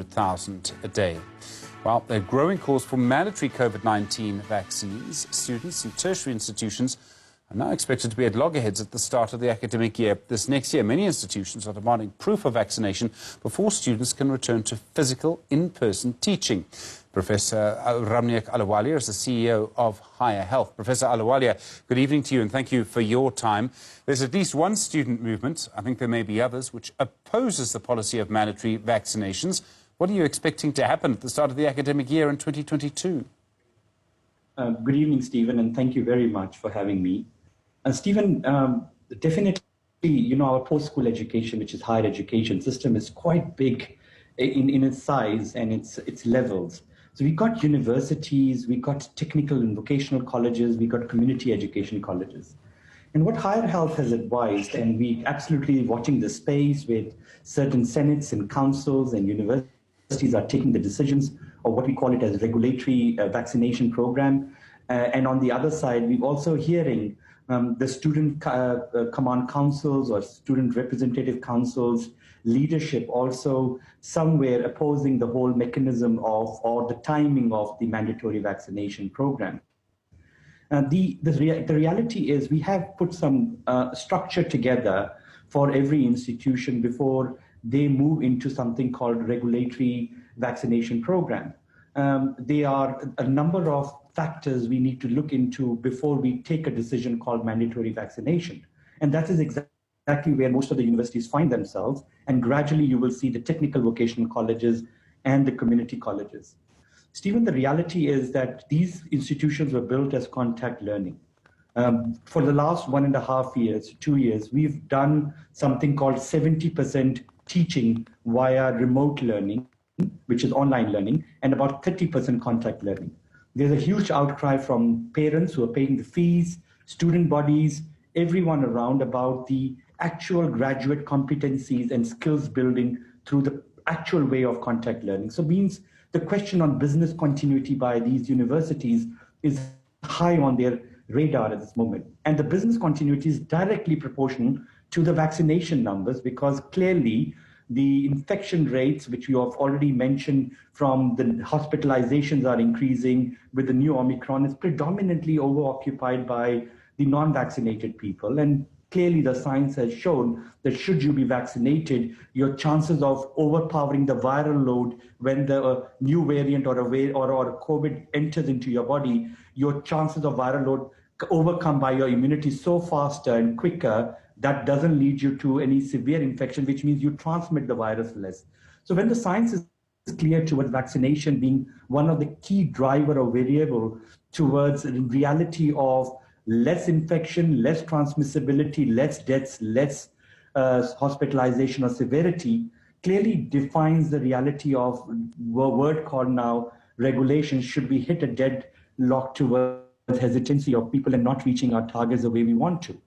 100,000 a day. Well, there are growing calls for mandatory COVID-19 vaccines. Students in tertiary institutions are now expected to be at loggerheads at the start of the academic year. This next year, many institutions are demanding proof of vaccination before students can return to physical, in-person teaching. Professor Ahluwalia is the CEO of Higher Health. Professor Ahluwalia, good evening to you and thank you for your time. There's at least one student movement, I think there may be others, which opposes the policy of mandatory vaccinations. What are you expecting to happen at the start of the academic year in 2022? Good evening, Stephen, and thank you very much for having me. Stephen, definitely, our post-school education, which is higher education system, is quite big in its size and its levels. So we got universities, we got technical and vocational colleges, we got community education colleges. And what Higher Health has advised, and we absolutely watching the space with certain senates and councils and universities are taking the decisions of what we call it as regulatory vaccination program. And on the other side, we're also hearing the student command councils or student representative councils leadership also somewhere opposing the whole mechanism of or the timing of the mandatory vaccination program. The reality is we have put some structure together for every institution before they move into something called regulatory vaccination program. There are a number of factors we need to look into before we take a decision called mandatory vaccination. And that is exactly where most of the universities find themselves. And gradually you will see the technical vocational colleges and the community colleges. Stephen, the reality is that these institutions were built as contact learning. For the last 1.5 years, 2 years, we've done something called 70% teaching via remote learning, which is online learning, and about 30% contact learning. There's a huge outcry from parents who are paying the fees, student bodies, everyone around about the actual graduate competencies and skills building through the actual way of contact learning. So means the question on business continuity by these universities is high on their radar at this moment. And the business continuity is directly proportional to the vaccination numbers because clearly the infection rates, which you have already mentioned from the hospitalizations are increasing with the new Omicron, is predominantly overoccupied by the non-vaccinated people. And clearly the science has shown that should you be vaccinated, your chances of overpowering the viral load when the new variant or COVID enters into your body, your chances of viral load overcome by your immunity so faster and quicker that doesn't lead you to any severe infection, which means you transmit the virus less. So when the science is clear towards vaccination being one of the key driver or variable towards the reality of less infection, less transmissibility, less deaths, less hospitalization or severity, clearly defines the reality of a word called now regulation. Should we hit a deadlock towards hesitancy of people and not reaching our targets the way we want to?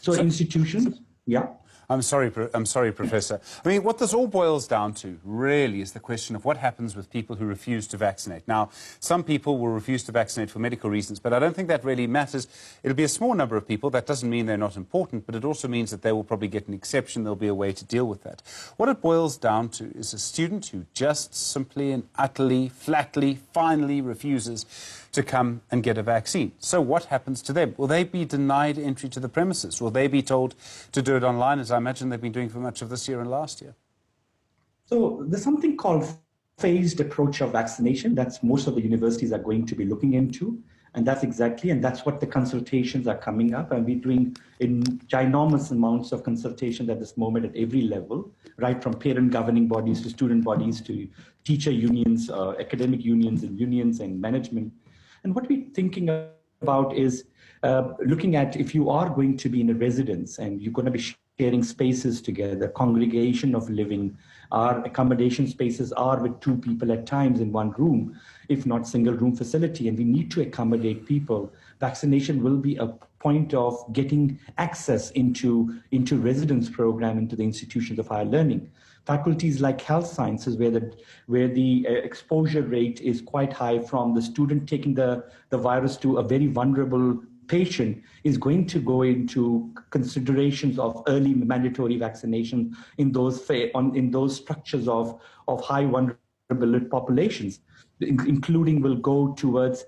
So institutions, yeah. I'm sorry, Professor. I mean, what this all boils down to, really, is the question of what happens with people who refuse to vaccinate. Now, some people will refuse to vaccinate for medical reasons, but I don't think that really matters. It'll be a small number of people. That doesn't mean they're not important, but it also means that they will probably get an exception. There'll be a way to deal with that. What it boils down to is a student who just simply and utterly, flatly, finally refuses to come and get a vaccine. So what happens to them? Will they be denied entry to the premises? Will they be told to do it online, as I imagine they've been doing for much of this year and last year? So there's something called phased approach of vaccination. That's most of the universities are going to be looking into. And that's what the consultations are coming up. And we're doing ginormous amounts of consultations at this moment at every level, right from parent governing bodies to student bodies to teacher unions, academic unions and management. And what we're thinking about is looking at if you are going to be in a residence and you're going to be sharing spaces together, congregation of living, our accommodation spaces are with 2 people at times in one room, if not single room facility, and we need to accommodate people. Vaccination will be a point of getting access into residence program, into the institutions of higher learning. Faculties like health sciences, where the exposure rate is quite high from the student taking the virus to a very vulnerable patient, is going to go into considerations of early mandatory vaccination in those structures of high vulnerability populations, including will go towards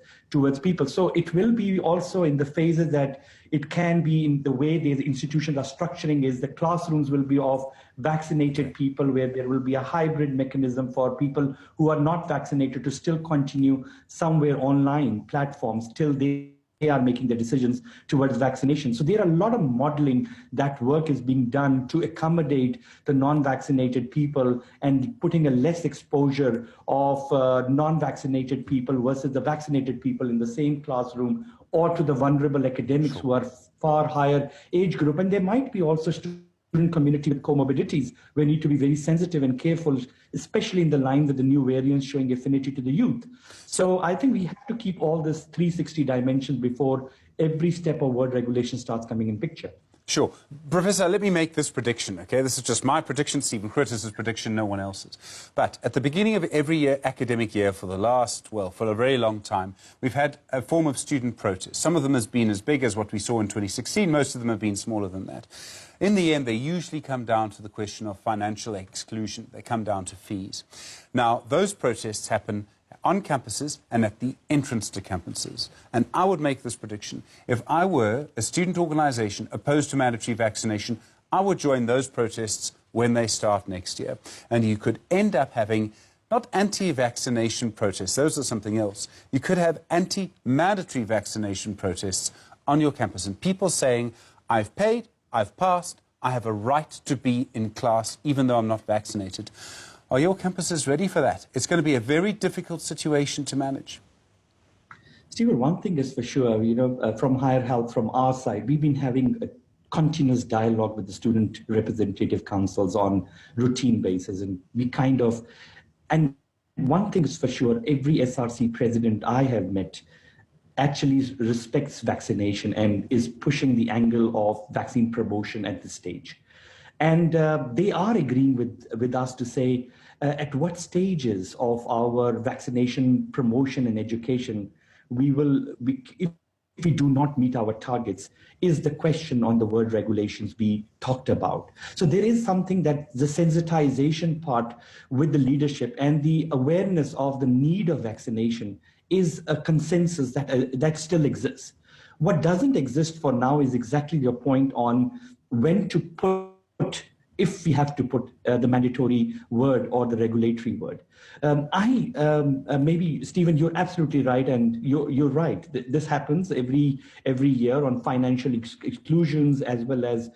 people. So it will be also in the phases that it can be in the way these institutions are structuring is the classrooms will be of vaccinated people, where there will be a hybrid mechanism for people who are not vaccinated to still continue somewhere online platforms till they are making the decisions towards vaccination. So there are a lot of modeling that work is being done to accommodate the non-vaccinated people and putting a less exposure of non-vaccinated people versus the vaccinated people in the same classroom, or to the vulnerable academics who are far higher age group. And there might be also student community with comorbidities. We need to be very sensitive and careful, especially in the line with the new variants showing affinity to the youth. So I think we have to keep all this 360 dimensions before every step of word regulation starts coming in picture. Sure. Professor, let me make this prediction, okay? This is just my prediction, Stephen Critters' prediction, no one else's. But at the beginning of every year, academic year for the last, well, for a very long time, we've had a form of student protest. Some of them has been as big as what we saw in 2016. Most of them have been smaller than that. In the end, they usually come down to the question of financial exclusion. They come down to fees. Now, those protests happen on campuses and at the entrance to campuses. And I would make this prediction. If I were a student organisation opposed to mandatory vaccination, I would join those protests when they start next year. And you could end up having not anti-vaccination protests, those are something else. You could have anti-mandatory vaccination protests on your campus. And people saying, I've paid, I've passed, I have a right to be in class even though I'm not vaccinated. Are your campuses ready for that? It's going to be a very difficult situation to manage. Stephen, one thing is for sure, from Higher Health, from our side, we've been having a continuous dialogue with the student representative councils on routine basis. And and one thing is for sure, every SRC president I have met actually respects vaccination and is pushing the angle of vaccine promotion at this stage. And they are agreeing with us to say at what stages of our vaccination promotion and education if we do not meet our targets, is the question on the word regulations we talked about. So there is something that the sensitization part with the leadership and the awareness of the need of vaccination is a consensus that still exists. What doesn't exist for now is exactly your point on when to put, if we have to put the mandatory word or the regulatory word. Maybe, Stephen, you're absolutely right, and you're right. This happens every year on financial exclusions, as well as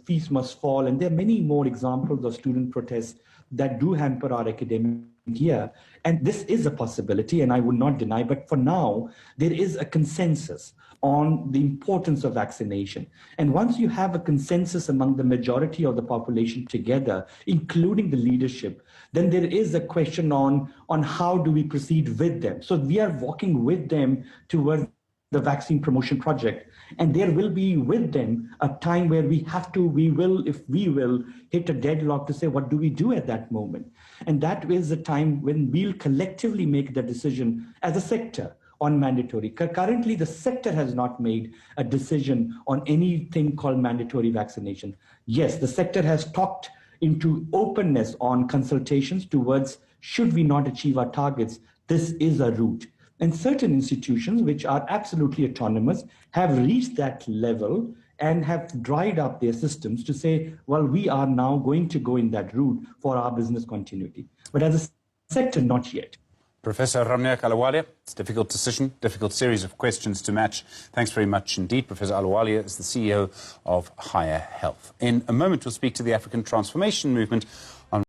fees must fall, and there are many more examples of student protests that do hamper our academic year. And this is a possibility, and I would not deny, but for now, there is a consensus on the importance of vaccination. And once you have a consensus among the majority of the population together, including the leadership, then there is a question on how do we proceed with them. So we are walking with them towards the vaccine promotion project. And there will be with them a time where we will hit a deadlock to say, what do we do at that moment? And that is the time when we'll collectively make the decision as a sector on mandatory. Currently, the sector has not made a decision on anything called mandatory vaccination. Yes, the sector has talked into openness on consultations towards, should we not achieve our targets, this is a route. And certain institutions, which are absolutely autonomous, have reached that level and have dried up their systems to say, well, we are now going to go in that route for our business continuity. But as a sector, not yet. Professor Ahluwalia, it's a difficult decision, difficult series of questions to match. Thanks very much indeed. Professor Ahluwalia is the CEO of Higher Health. In a moment, we'll speak to the African Transformation Movement